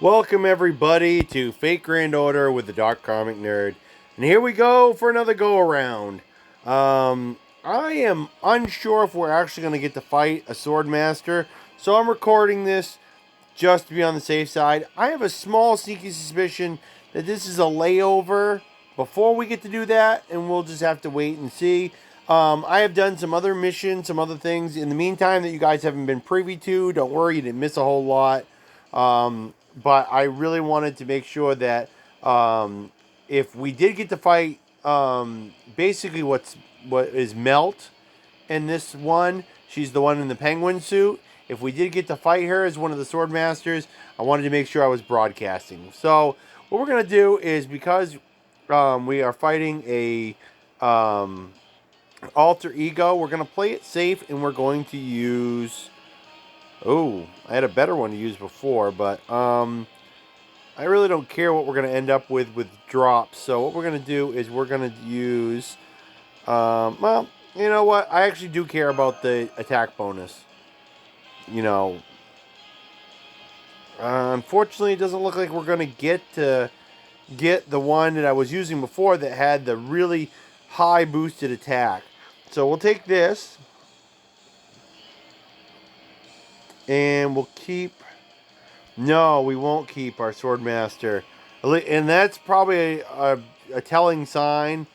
Welcome everybody to Fate Grand Order with the Dark Comic Nerd. And here we go for another go around. I am unsure if we're actually going to get to fight a Sword Master, so I'm recording this just to be on the safe side. I have a small sneaky suspicion that this is a layover before we get to do that, and we'll just have to wait and see. I have done some other missions, some other things in the meantime that you guys haven't been privy to. Don't worry, you didn't miss a whole lot. But I really wanted to make sure that if we did get to fight, basically what is Melt in this one, she's the one in the penguin suit. If we did get to fight her as one of the sword masters, I wanted to make sure I was broadcasting. So what we're gonna do is because we are fighting a alter ego, we're gonna play it safe and we're going to use. Oh, I had a better one to use before, but I really don't care what we're going to end up with drops. So what we're going to do is we're going to use, well, you know what? I actually do care about the attack bonus. You know, unfortunately, it doesn't look like we're going to get the one that I was using before that had the really high boosted attack. So we'll take this and we'll keep. No, we won't keep our Swordmaster. And that's probably a telling sign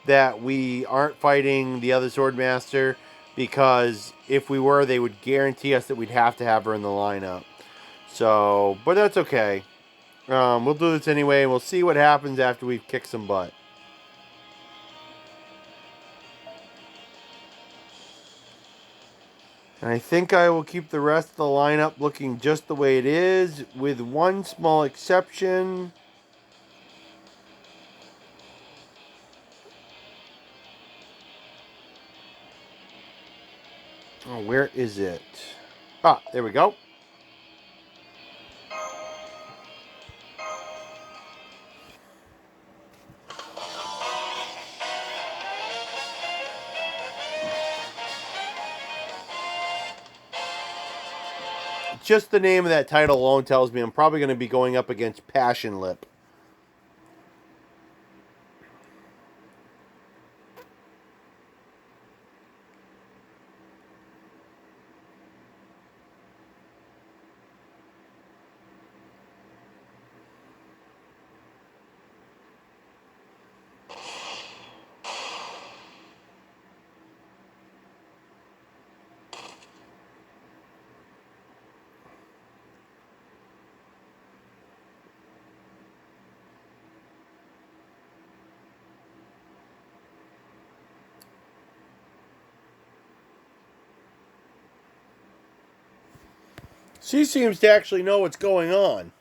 that we aren't fighting the other Swordmaster because if we were, they would guarantee us that we'd have to have her in the lineup. So, but that's okay. We'll do this anyway, and we'll see what happens after we've kicked some butt. And I think I will keep the rest of the lineup looking just the way it is, with one small exception. Oh, where is it? Ah, there we go. Just the name of that title alone tells me I'm probably going to be going up against Passion Lip. She seems to actually know what's going on.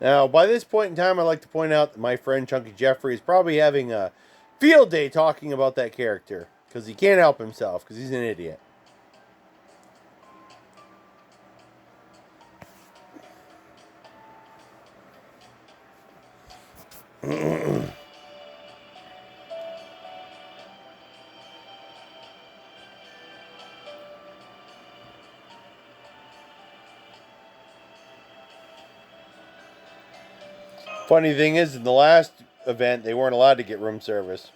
Now, by this point in time, I'd like to point out that my friend Chunky Jeffrey is probably having a field day talking about that character because he can't help himself because he's an idiot. Funny thing is, in the last event, they weren't allowed to get room service.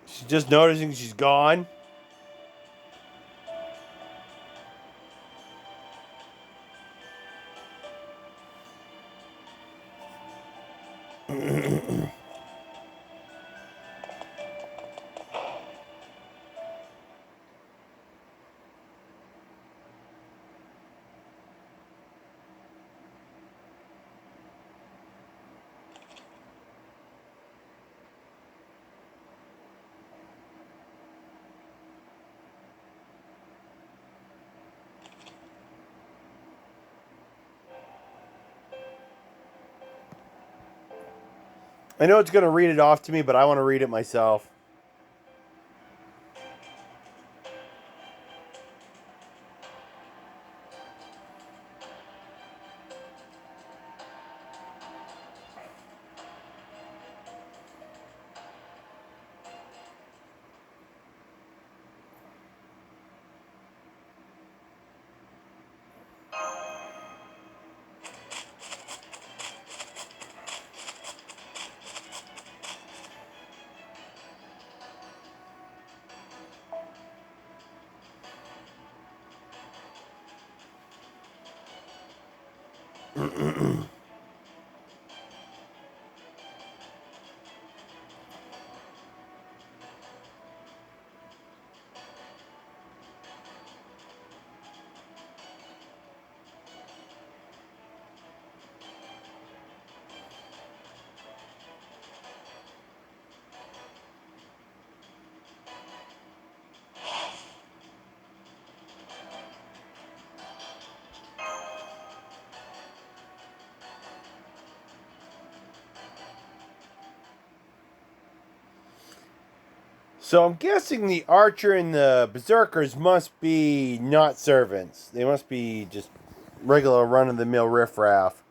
She's just noticing she's gone. I know it's going to read it off to me, but I want to read it myself. So I'm guessing the archer and the berserkers must be not servants. They must be just regular run-of-the-mill riffraff.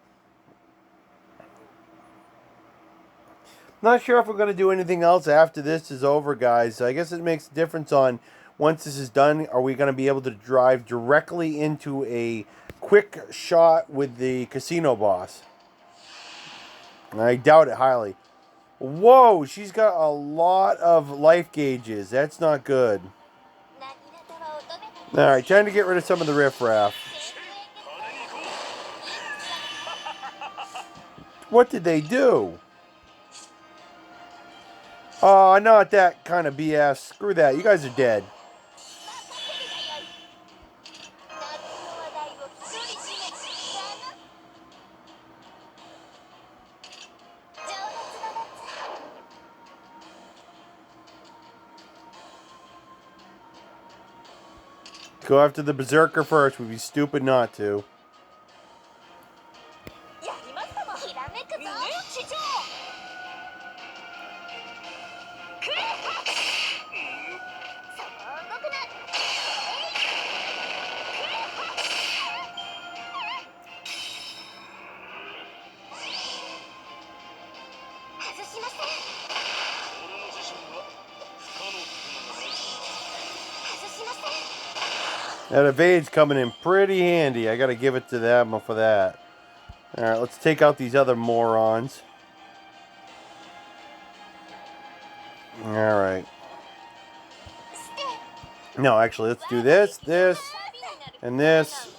Not sure if we're going to do anything else after this is over, guys. So I guess it makes a difference on once this is done. Are we going to be able to drive directly into a quick shot with the casino boss? I doubt it highly. Whoa, she's got a lot of life gauges. That's not good. Alright, time to get rid of some of the riffraff. What did they do? Oh, not that kind of BS. Screw that. You guys are dead. Go after the berserker first. We'd be stupid not to. That evade's coming in pretty handy. I gotta give it to them for that. Alright, let's take out these other morons. Alright. No, actually, let's do this, this, and this.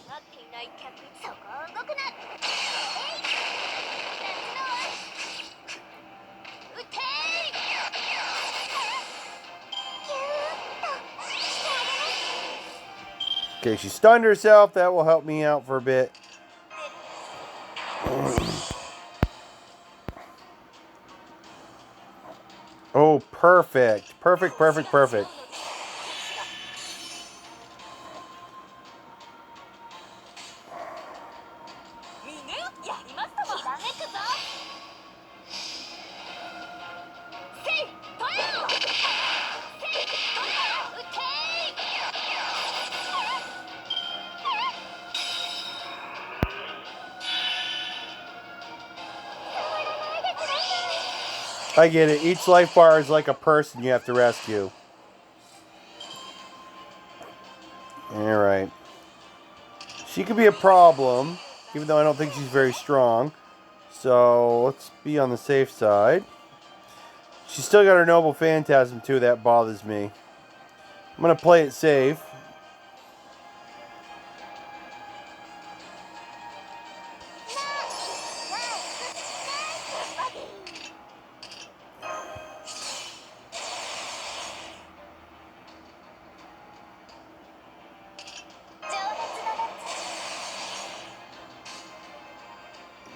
Okay, she stunned herself. That will help me out for a bit. Oh, perfect. Perfect, perfect, perfect. I get it. Each life bar is like a person you have to rescue. Alright. She could be a problem, even though I don't think she's very strong. So, let's be on the safe side. She's still got her Noble Phantasm, too. That bothers me. I'm going to play it safe.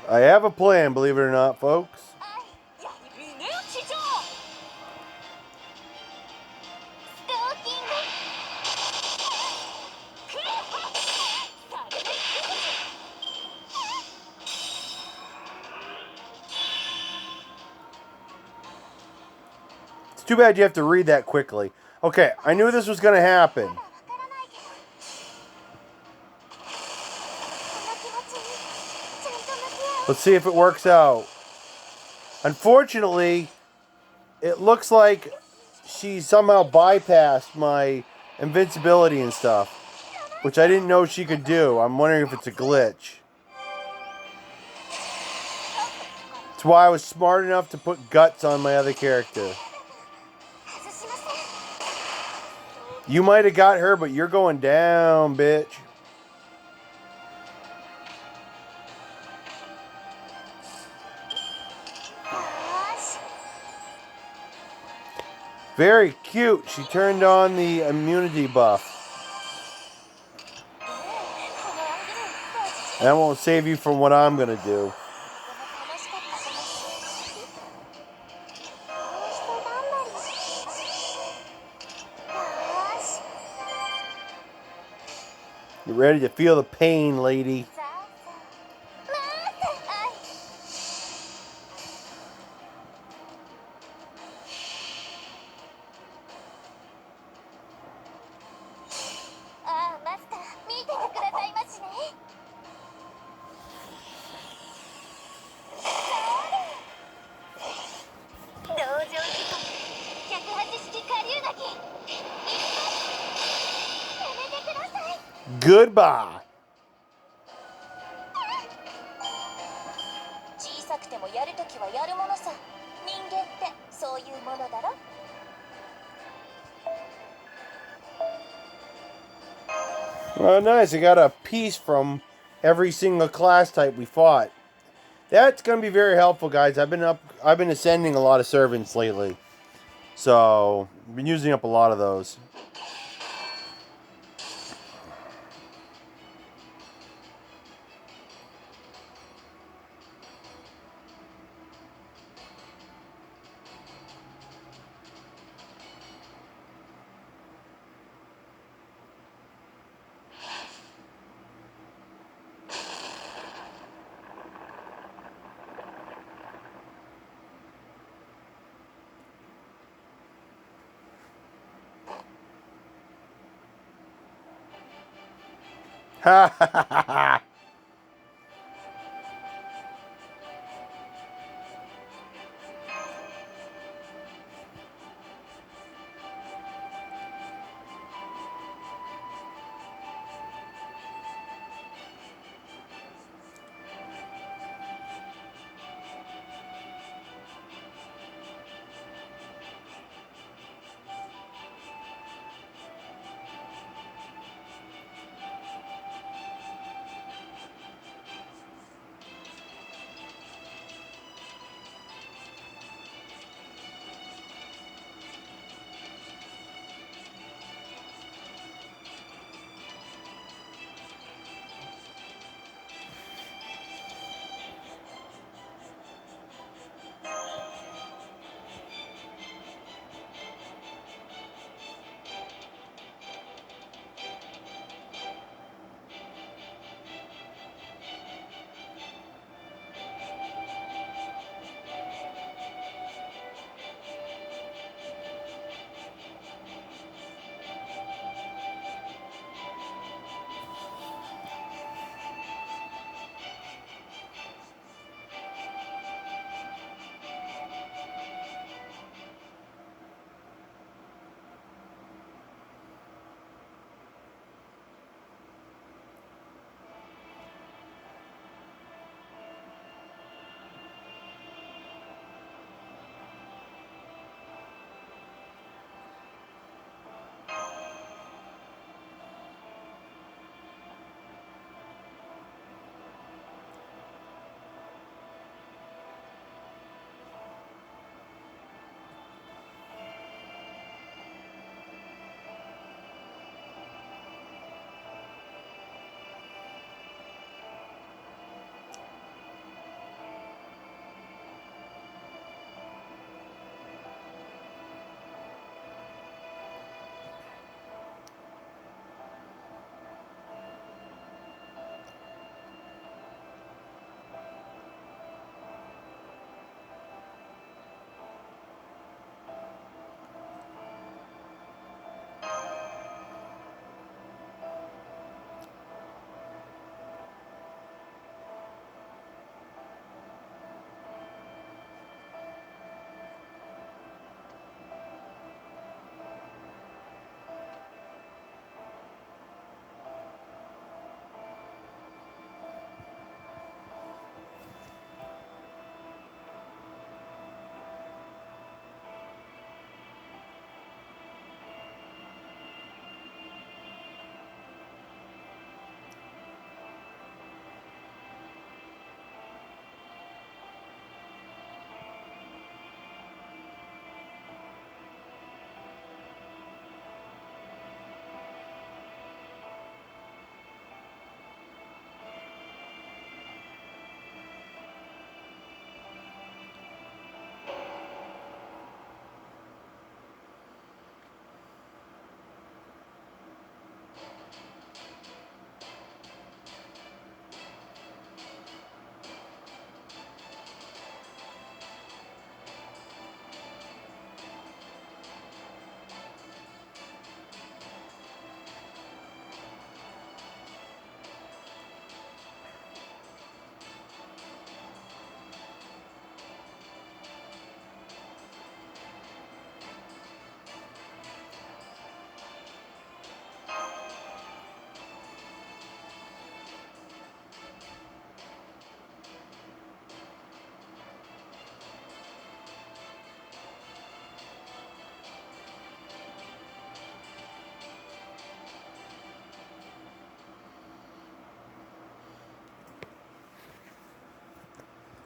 I have a plan, believe it or not, folks. It's too bad you have to read that quickly. Okay, I knew this was going to happen. Let's see if it works out. Unfortunately, it looks like she somehow bypassed my invincibility and stuff, which I didn't know she could do. I'm wondering if it's a glitch. That's why I was smart enough to put guts on my other character. You might have got her, but you're going down, bitch. Very cute. She turned on the immunity buff. That won't save you from what I'm going to do. You ready to feel the pain, lady? Goodbye. Oh, nice. I got a piece from every single class type we fought. That's going to be very helpful, guys. I've been ascending a lot of servants lately. So, I've been using up a lot of those. Ha ha ha ha!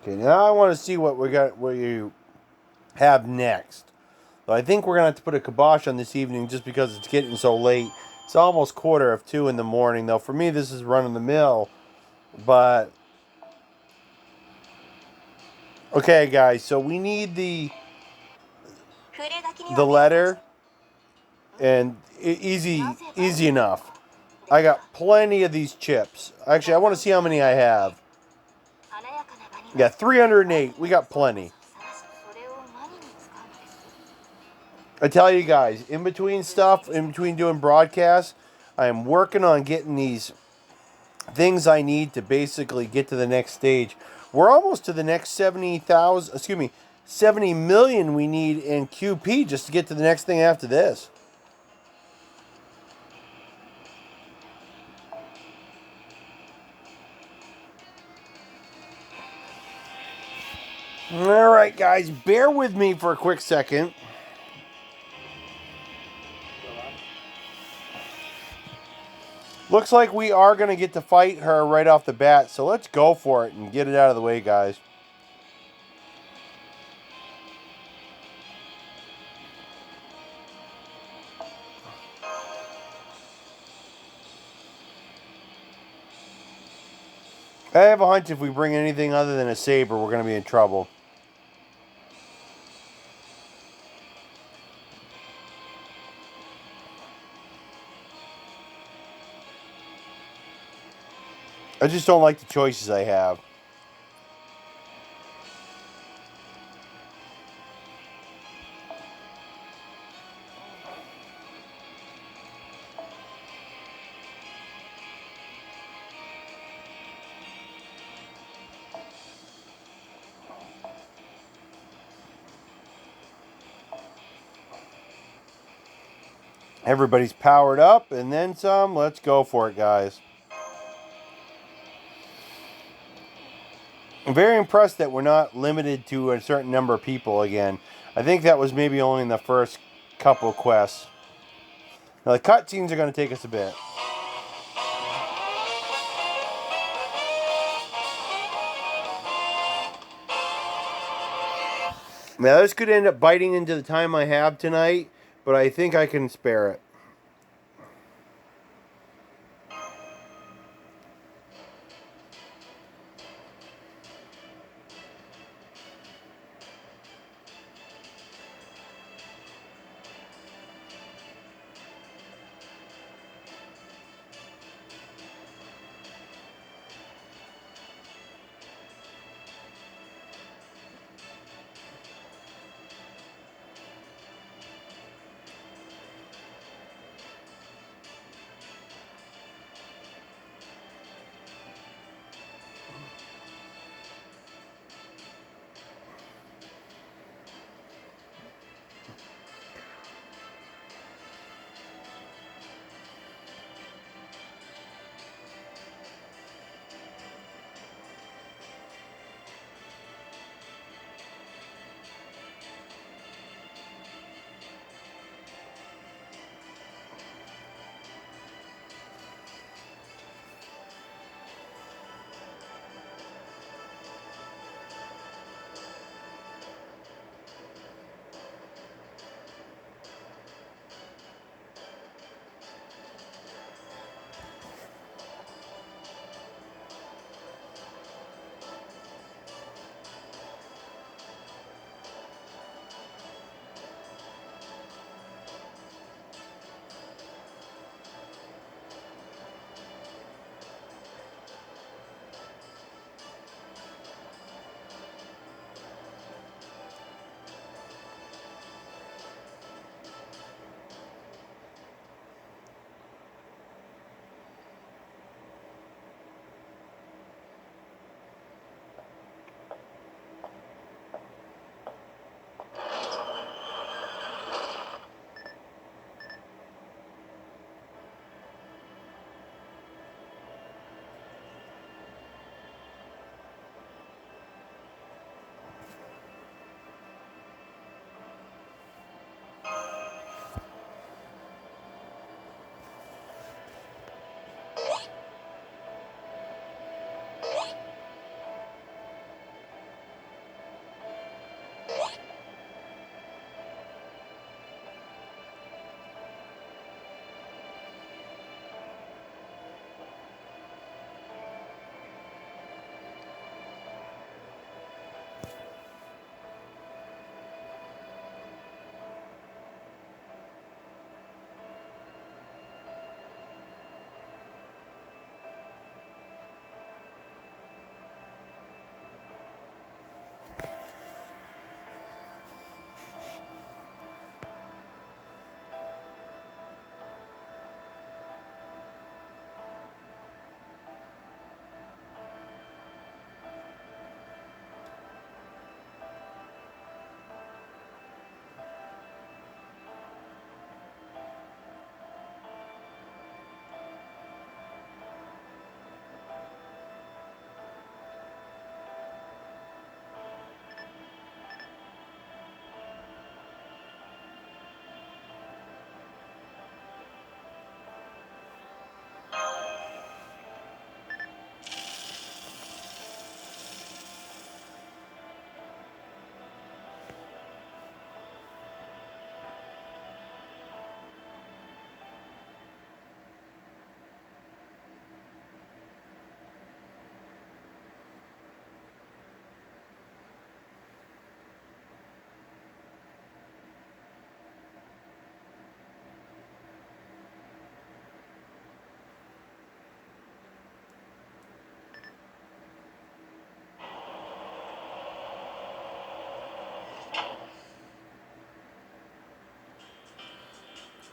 Okay, now I want to see what we got. What you have next. So I think we're gonna have to put a kibosh on this evening just because it's getting so late. It's almost 1:45 in the morning. Though for me, this is run of the mill. But okay, guys. So we need the letter, and easy enough. I got plenty of these chips. Actually, I want to see how many I have. Yeah, 308. We got plenty. I tell you guys, in between stuff, in between doing broadcasts, I am working on getting these things I need to basically get to the next stage. We're almost to the next 70,000, 70 million we need in QP just to get to the next thing after this. All right, guys, bear with me for a quick second. Looks like we are going to get to fight her right off the bat, so let's go for it and get it out of the way, guys. I have a hunch if we bring anything other than a saber, we're going to be in trouble. I just don't like the choices I have. Everybody's powered up and then some. Let's go for it, guys. I'm very impressed that we're not limited to a certain number of people again. I think that was maybe only in the first couple quests. Now, the cutscenes are going to take us a bit. Now, this could end up biting into the time I have tonight, but I think I can spare it.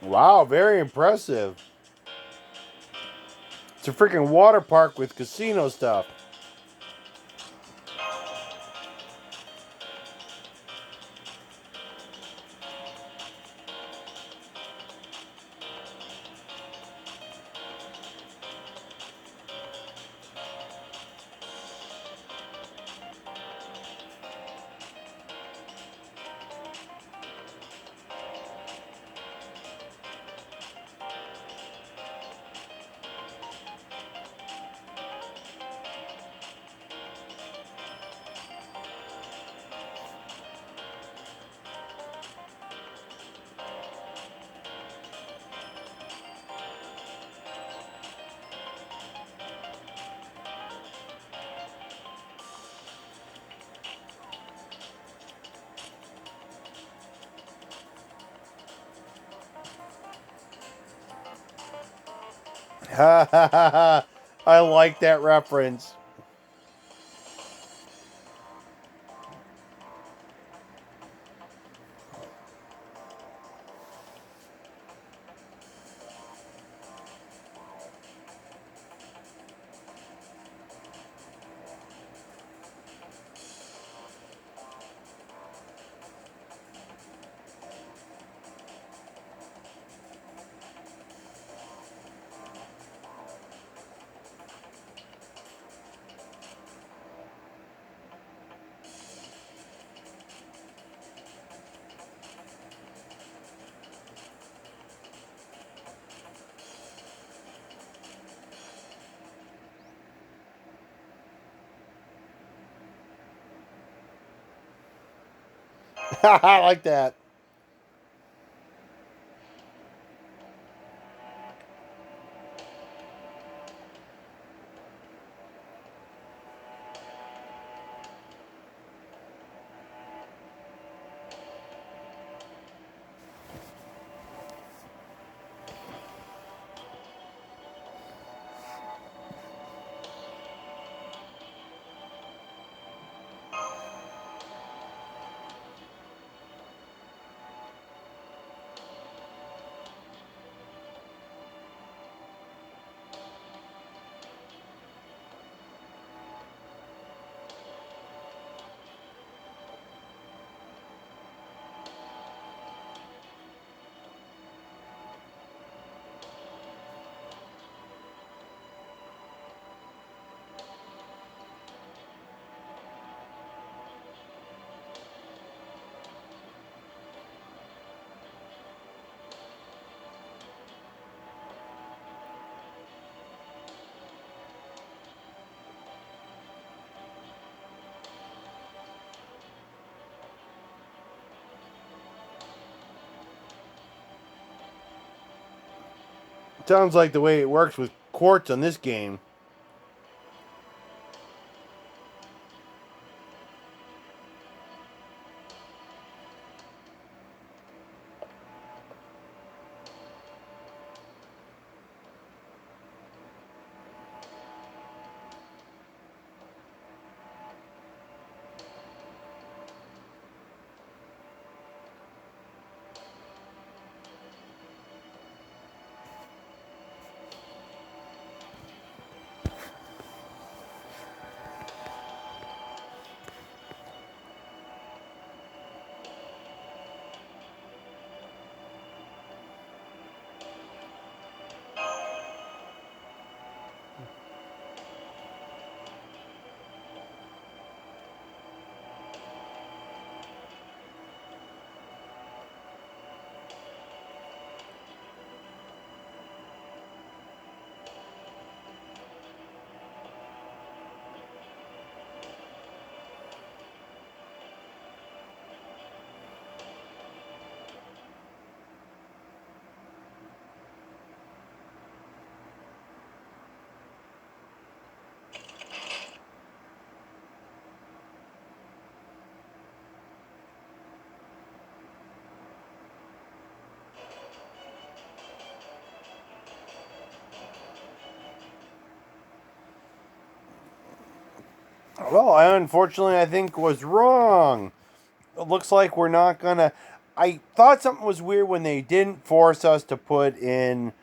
Wow, very impressive. It's a freaking water park with casino stuff. Ha ha ha ha. I like that reference. I like that. Sounds like the way it works with quartz on this game. Well, I unfortunately I think was wrong. It looks like we're not gonna. I thought something was weird when they didn't force us to put in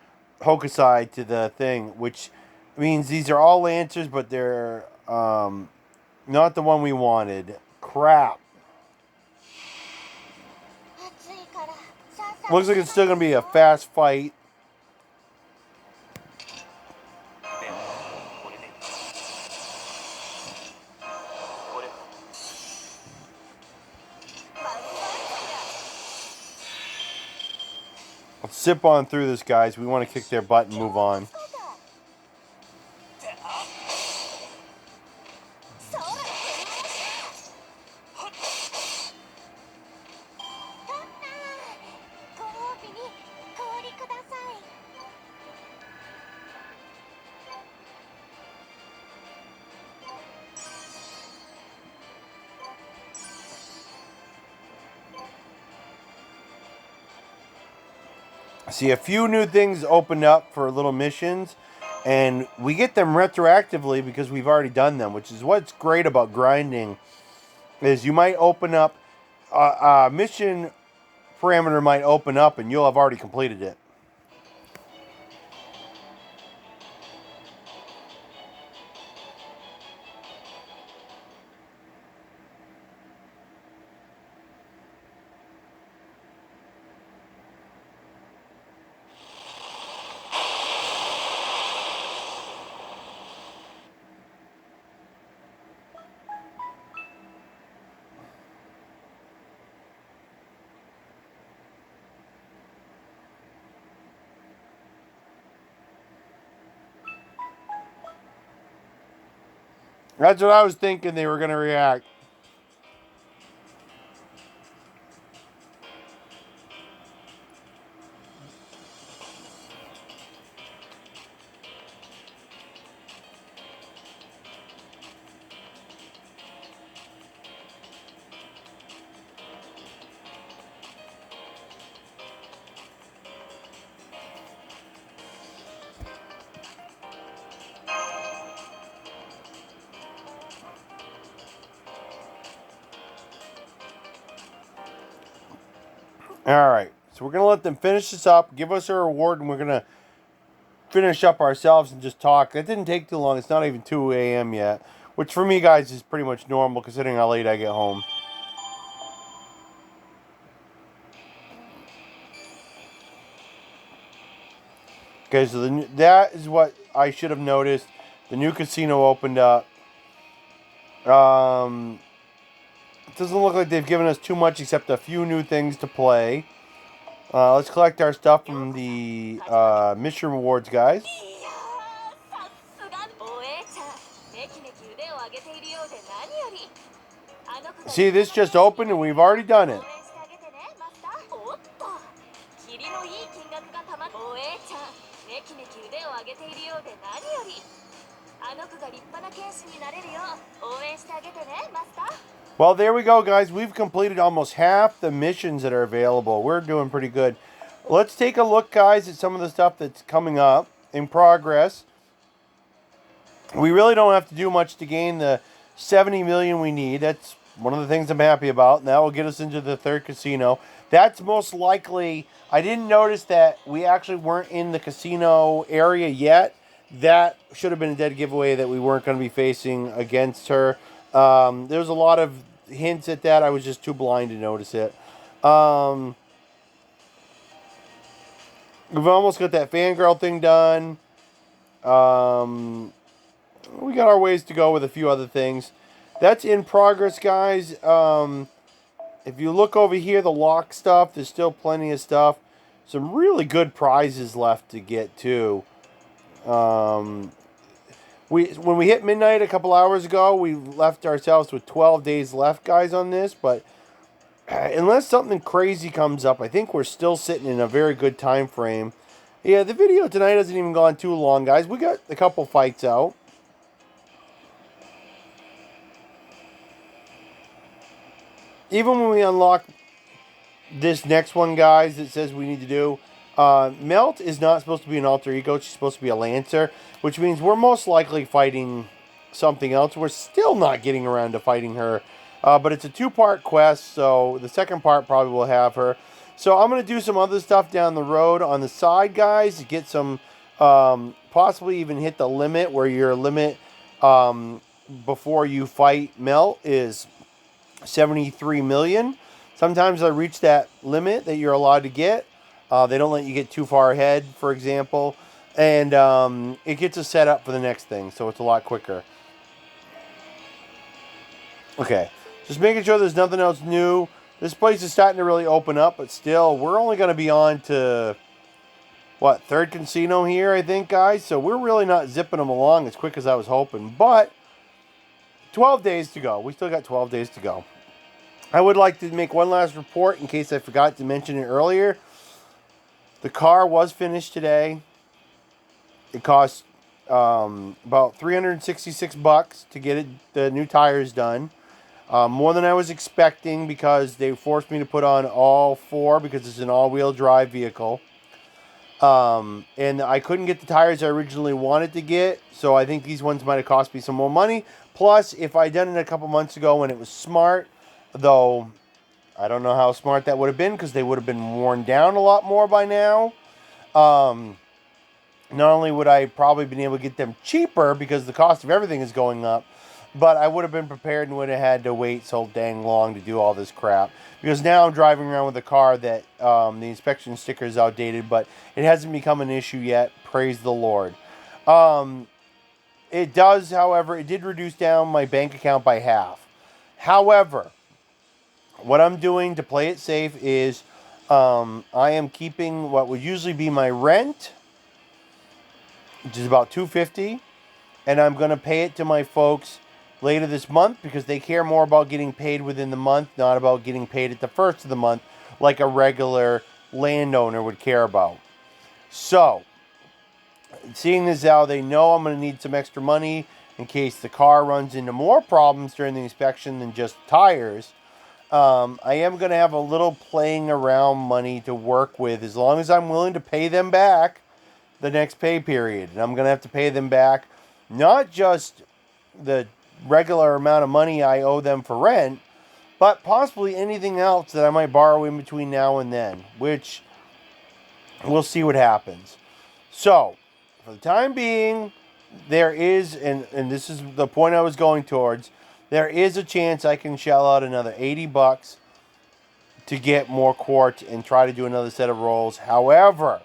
Hokusai to the thing, which means these are all Lancers, but they're not the one we wanted. Crap. Looks like it's still going to be a fast fight. Let's zip on through this, guys. We want to kick their butt and move on. See, a few new things opened up for little missions, and we get them retroactively because we've already done them, which is what's great about grinding, is you might open up, a mission parameter might open up and you'll have already completed it. That's what I was thinking they were going to react. Alright, so we're going to let them finish this up, give us a reward, and we're going to finish up ourselves and just talk. That didn't take too long. It's not even 2 a.m. yet, which for me, guys, is pretty much normal considering how late I get home. Okay, so that is what I should have noticed. The new casino opened up. It doesn't look like they've given us too much except a few new things to play. Let's collect our stuff from the mission rewards, guys. See, this just opened and we've already done it. Well, there we go, guys. We've completed almost half the missions that are available. We're doing pretty good. Let's take a look, guys, at some of the stuff that's coming up in progress. We really don't have to do much to gain the 70 million we need. That's one of the things I'm happy about, and that will get us into the third casino. That's most likely... I didn't notice that we actually weren't in the casino area yet. That should have been a dead giveaway that we weren't going to be facing against her. There's a lot of hints at that. I was just too blind to notice it. We've almost got that fangirl thing done. We got our ways to go with a few other things. That's in progress, guys. If you look over here, the lock stuff, there's still plenty of stuff. Some really good prizes left to get, too. When we hit midnight a couple hours ago, we left ourselves with 12 days left, guys, on this. But unless something crazy comes up, I think we're still sitting in a very good time frame. Yeah, the video tonight hasn't even gone too long, guys. We got a couple fights out. Even when we unlock this next one, guys, it says we need to do, Melt is not supposed to be an alter ego. She's supposed to be a Lancer, which means we're most likely fighting something else. We're still not getting around to fighting her, but it's a two-part quest, so the second part probably will have her. So I'm going to do some other stuff down the road on the side, guys, to get some, possibly even hit the limit where your limit before you fight melt is 73 million. Sometimes I reach that limit that you're allowed to get. They don't let you get too far ahead, for example. And it gets us set up for the next thing, so it's a lot quicker. Okay, just making sure there's nothing else new. This place is starting to really open up, but still, we're only going to be on to, what, third casino here, I think, guys? So we're really not zipping them along as quick as I was hoping. But 12 days to go. We still got 12 days to go. I would like to make one last report in case I forgot to mention it earlier. The car was finished today. It cost about $366 to get the new tires done. More than I was expecting because they forced me to put on all four because it's an all-wheel drive vehicle. And I couldn't get the tires I originally wanted to get, so I think these ones might have cost me some more money. Plus, if I'd done it a couple months ago when it was smart, though I don't know how smart that would have been because they would have been worn down a lot more by now. Not only would I probably been able to get them cheaper because the cost of everything is going up, but I would have been prepared and would have had to wait so dang long to do all this crap. Because now I'm driving around with a car that the inspection sticker is outdated, but it hasn't become an issue yet. Praise the Lord. It does, however, it did reduce down my bank account by half. However, what I'm doing to play it safe is I am keeping what would usually be my rent, which is about $250, and I'm going to pay it to my folks later this month because they care more about getting paid within the month, not about getting paid at the first of the month like a regular landowner would care about. So, seeing as how they know I'm going to need some extra money in case the car runs into more problems during the inspection than just tires, I am going to have a little playing around money to work with as long as I'm willing to pay them back the next pay period. And I'm going to have to pay them back not just the regular amount of money I owe them for rent, but possibly anything else that I might borrow in between now and then, which we'll see what happens. So, for the time being, there is, and this is the point I was going towards, there is a chance I can shell out another $80 to get more quartz and try to do another set of rolls. However,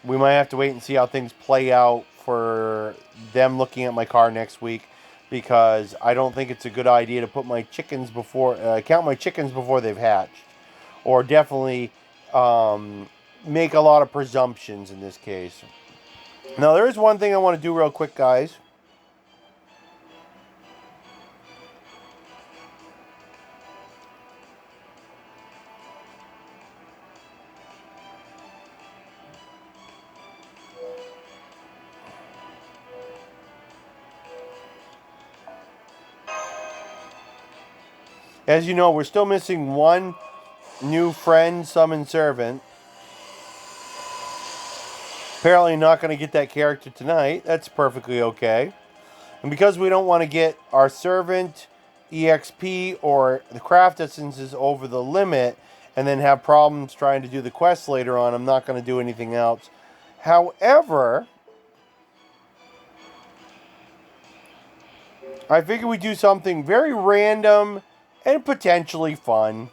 we might have to wait and see how things play out for them looking at my car next week, because I don't think it's a good idea to put my chickens before, count my chickens before they've hatched, or definitely make a lot of presumptions in this case. Now, there is one thing I want to do real quick, guys. As you know, we're still missing one new friend, summon servant. Apparently not going to get that character tonight. That's perfectly okay. And because we don't want to get our servant, EXP, or the craft essences over the limit and then have problems trying to do the quest later on, I'm not going to do anything else. However, I figure we do something very random and potentially fun.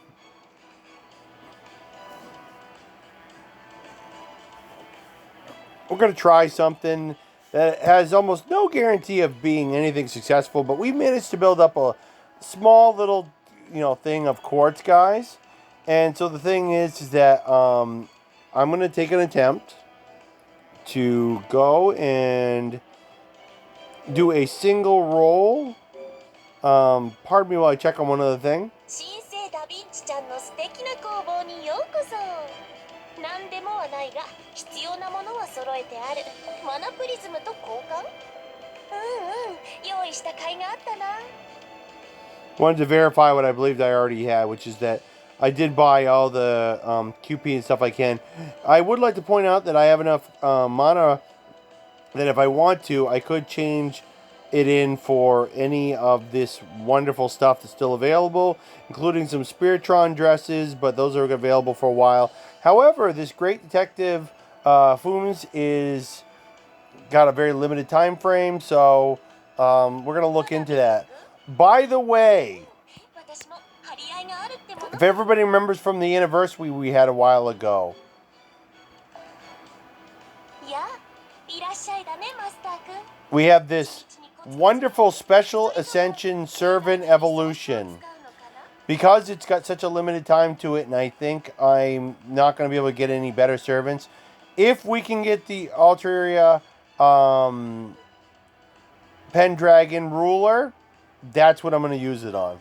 We're going to try something that has almost no guarantee of being anything successful, but we managed to build up a small little, thing of quartz, guys. And so the thing is that I'm going to take an attempt to go and do a single roll. Pardon me while I check on one other thing. Wanted to verify what I believed I already had, which is that I did buy all the QP and stuff I can. I would like to point out that I have enough mana that if I want to, I could change it in for any of this wonderful stuff that's still available, including some Spiritron dresses, but those are available for a while. However, this Great Detective Fooms is got a very limited time frame, so we're going to look into that. By the way, if everybody remembers from the anniversary we had a while ago, we have this wonderful Special Ascension Servant Evolution. Because it's got such a limited time to it, and I think I'm not going to be able to get any better servants. If we can get the Alteria Pendragon Ruler, that's what I'm going to use it on.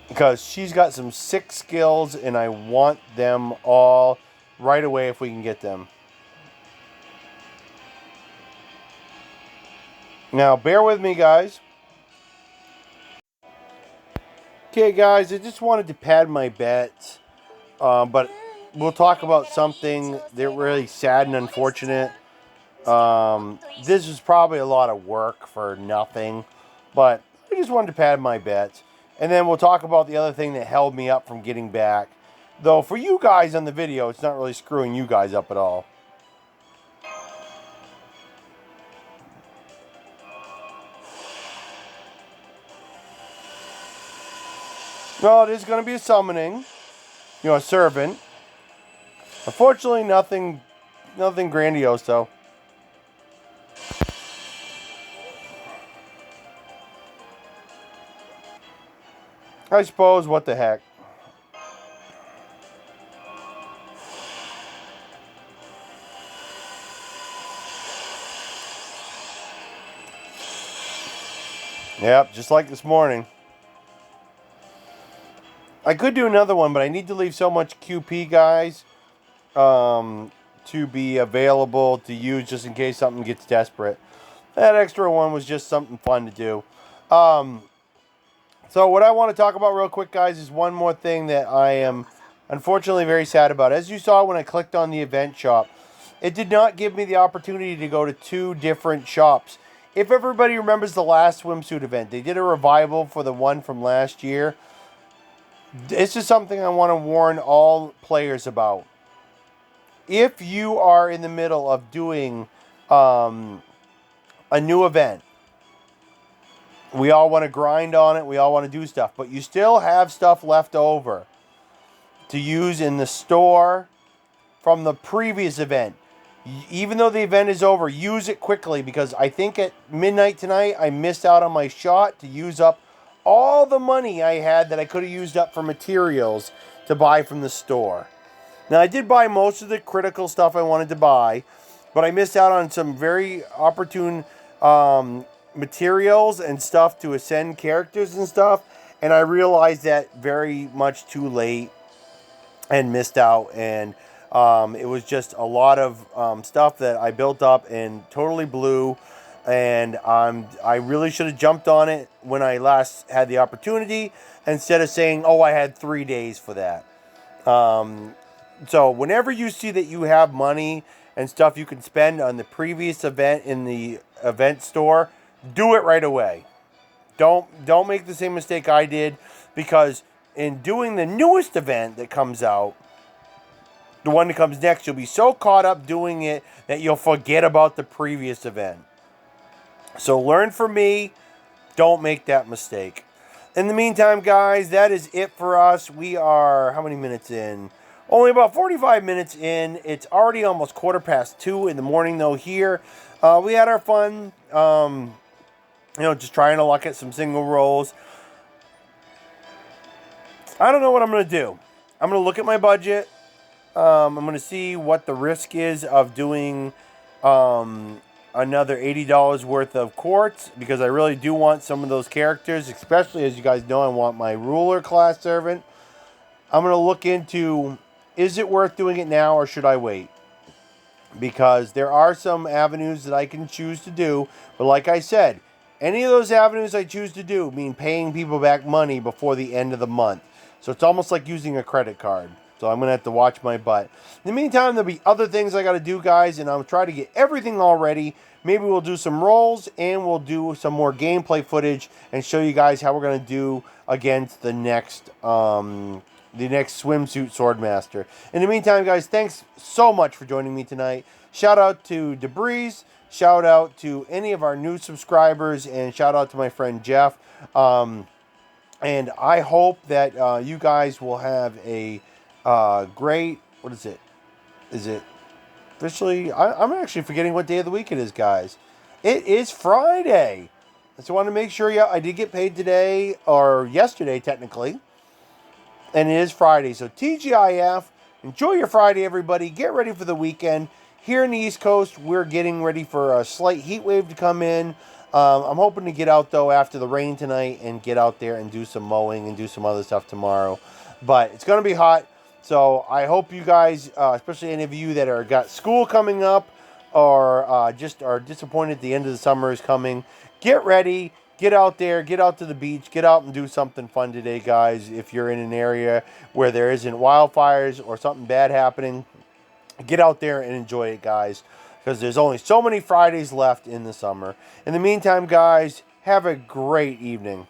Because she's got some sick skills, and I want them all right away if we can get them. Now, bear with me, guys. Okay, guys, I just wanted to pad my bets, but we'll talk about something that really sad and unfortunate. This is probably a lot of work for nothing, but I just wanted to pad my bets. And then we'll talk about the other thing that held me up from getting back. Though, for you guys on the video, it's not really screwing you guys up at all. No, it is going to be a summoning. You know, a servant. Unfortunately, nothing grandiose, though. I suppose, what the heck. Yep, just like this morning. I could do another one, but I need to leave so much QP, guys, to be available to use just in case something gets desperate. That extra one was just something fun to do. So what I want to talk about real quick, guys, is one more thing that I am unfortunately very sad about. As you saw when I clicked on the event shop, it did not give me the opportunity to go to 2 different shops. If everybody remembers the last swimsuit event, they did a revival for the one from last year. This is something I want to warn all players about. If you are in the middle of doing a new event, we all want to grind on it, we all want to do stuff, but you still have stuff left over to use in the store from the previous event. Even though the event is over, use it quickly, because I think at midnight tonight I missed out on my shot to use up all the money I had that I could have used up for materials to buy from the store. Now, I did buy most of the critical stuff I wanted to buy, but I missed out on some very opportune materials and stuff to ascend characters and stuff, and I realized that very much too late and missed out, and it was just a lot of stuff that I built up and totally blew. And I really should have jumped on it when I last had the opportunity, instead of saying, oh, I had 3 days for that. So whenever you see that you have money and stuff you can spend on the previous event in the event store, do it right away. Don't make the same mistake I did, because in doing the newest event that comes out, the one that comes next, you'll be so caught up doing it that you'll forget about the previous event. So learn from me. Don't make that mistake. In the meantime, guys, that is it for us. We are, how many minutes in? Only about 45 minutes in. It's already almost 2:15 in the morning, though, here. We had our fun, just trying to luck at some single rolls. I don't know what I'm going to do. I'm going to look at my budget. I'm going to see what the risk is of doing another $80 worth of quartz, because I really do want some of those characters, especially, as you guys know, I want my ruler class servant. I'm going to look into, is it worth doing it now or should I wait? Because there are some avenues that I can choose to do, but like I said, any of those avenues I choose to do mean paying people back money before the end of the month. So it's almost like using a credit card. So I'm going to have to watch my butt. In the meantime, there'll be other things I got to do, guys, and I'll try to get everything all ready. Maybe we'll do some rolls, and we'll do some more gameplay footage and show you guys how we're going to do against the next swimsuit Swordmaster. In the meantime, guys, thanks so much for joining me tonight. Shout out to Debris. Shout out to any of our new subscribers, and shout out to my friend Jeff. And I hope that you guys will have a great, what is it? Is it officially? I'm actually forgetting what day of the week it is, guys. It is Friday. So I want to make sure, yeah, I did get paid today, or yesterday, technically. And it is Friday. So TGIF, enjoy your Friday, everybody. Get ready for the weekend. Here in the East Coast, we're getting ready for a slight heat wave to come in. I'm hoping to get out, though, after the rain tonight and get out there and do some mowing and do some other stuff tomorrow. But it's going to be hot. So I hope you guys, especially any of you that are got school coming up or just are disappointed the end of the summer is coming, get ready, get out there, get out to the beach, get out and do something fun today, guys. If you're in an area where there isn't wildfires or something bad happening, get out there and enjoy it, guys, because there's only so many Fridays left in the summer. In the meantime, guys, have a great evening.